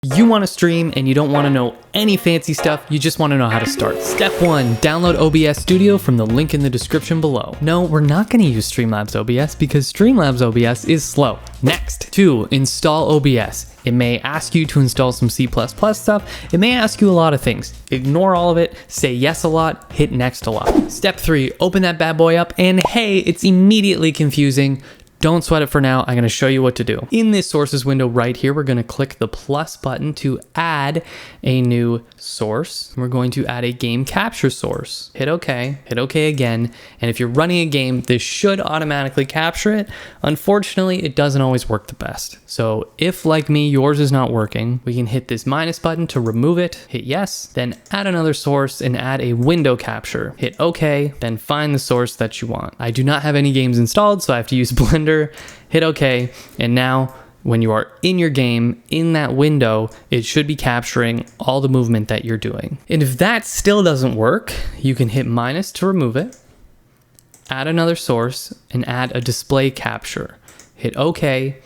You want to stream and you don't want to know any fancy stuff, you just want to know how to start. Step 1, download OBS Studio from the link in the description below. No, we're not going to use Streamlabs OBS because Streamlabs OBS is slow. Next, 2, install OBS. It may ask you to install some C++ stuff. It may ask you a lot of things. Ignore all of it, say yes a lot, hit next a lot. Step 3, open that bad boy up and hey, it's immediately confusing. Don't sweat it for now, I'm gonna show you what to do. In this sources window right here, we're gonna click the plus button to add a new source. We're going to add a game capture source. Hit okay again. And if you're running a game, this should automatically capture it. Unfortunately, it doesn't always work the best. So if like me, yours is not working, we can hit this minus button to remove it, hit yes, then add another source and add a window capture. Hit okay, then find the source that you want. I do not have any games installed, so I have to use Blender. Hit OK, and now when you are in your game, in that window, it should be capturing all the movement that you're doing. And if that still doesn't work, you can hit minus to remove it, add another source, and add a display capture. Hit OK,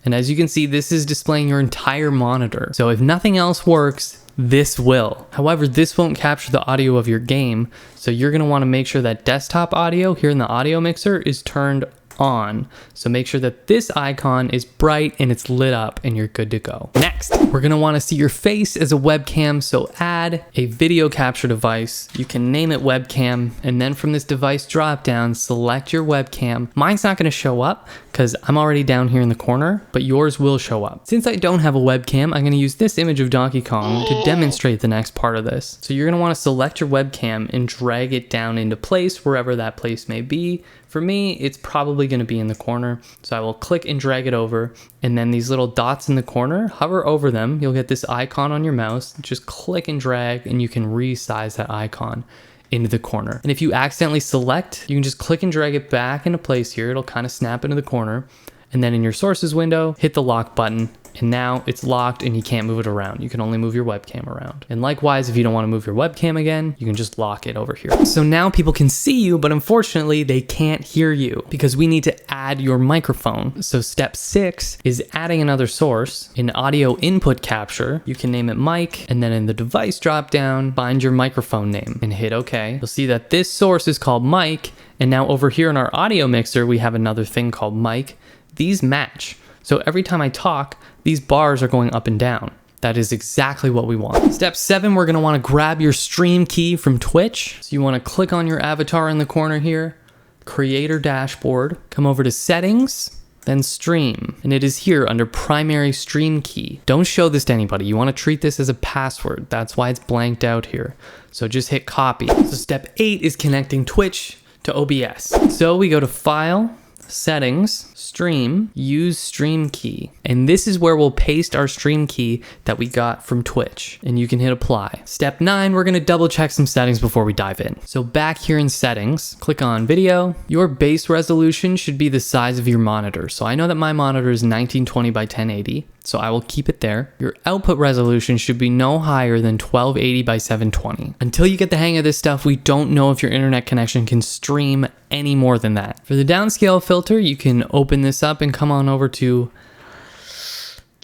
and as you can see, this is displaying your entire monitor. So if nothing else works, this will. However, this won't capture the audio of your game, so you're going to want to make sure that desktop audio here in the audio mixer is turned on. So make sure that this icon is bright and it's lit up and you're good to go. Next, we're gonna wanna see your face as a webcam. So add a video capture device. You can name it webcam. And then from this device dropdown, select your webcam. Mine's not gonna show up because I'm already down here in the corner, but yours will show up. Since I don't have a webcam, I'm gonna use this image of Donkey Kong to demonstrate the next part of this. So you're gonna wanna select your webcam and drag it down into place, wherever that place may be. For me, it's probably going to be in the corner. So I will click and drag it over, and then these little dots in the corner, hover over them. You'll get this icon on your mouse. Just click and drag, and you can resize that icon into the corner. And if you accidentally select, you can just click and drag it back into place here. It'll kind of snap into the corner. And then in your sources window, hit the lock button. And now it's locked and you can't move it around. You can only move your webcam around. And likewise, if you don't want to move your webcam again, you can just lock it over here. So now people can see you, but unfortunately they can't hear you because we need to add your microphone. So step 6 is adding another source, an audio input capture. You can name it mic, and then in the device dropdown, find your microphone name and hit okay. You'll see that this source is called mic. And now over here in our audio mixer, we have another thing called mic. These match. So every time I talk, these bars are going up and down. That is exactly what we want. Step 7, we're gonna wanna grab your stream key from Twitch. So you wanna click on your avatar in the corner here, creator dashboard, come over to settings, then stream. And it is here under primary stream key. Don't show this to anybody. You wanna treat this as a password. That's why it's blanked out here. So just hit copy. So step 8 is connecting Twitch to OBS. So we go to File, Settings, Stream, use stream key. And this is where we'll paste our stream key that we got from Twitch. And you can hit apply. Step 9, we're gonna double check some settings before we dive in. So back here in settings, click on video. Your base resolution should be the size of your monitor. So I know that my monitor is 1920 by 1080. So I will keep it there. Your output resolution should be no higher than 1280 by 720. Until you get the hang of this stuff, we don't know if your internet connection can stream any more than that. For the downscale filter, you can open this up and come on over to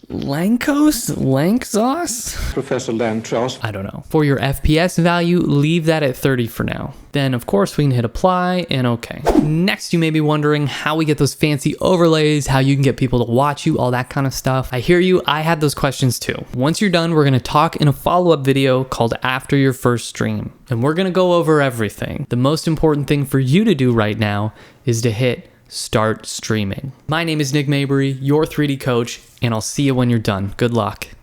Lanxos? Professor Lanxos. I don't know. For your FPS value, leave that at 30 for now. Then of course we can hit apply and okay. Next, you may be wondering how we get those fancy overlays, how you can get people to watch you, all that kind of stuff. I hear you, I had those questions too. Once you're done, we're gonna talk in a follow-up video called After Your First Stream. And we're gonna go over everything. The most important thing for you to do right now is to hit start streaming. My name is Nick Mabry, your 3D coach, and I'll see you when you're done. Good luck.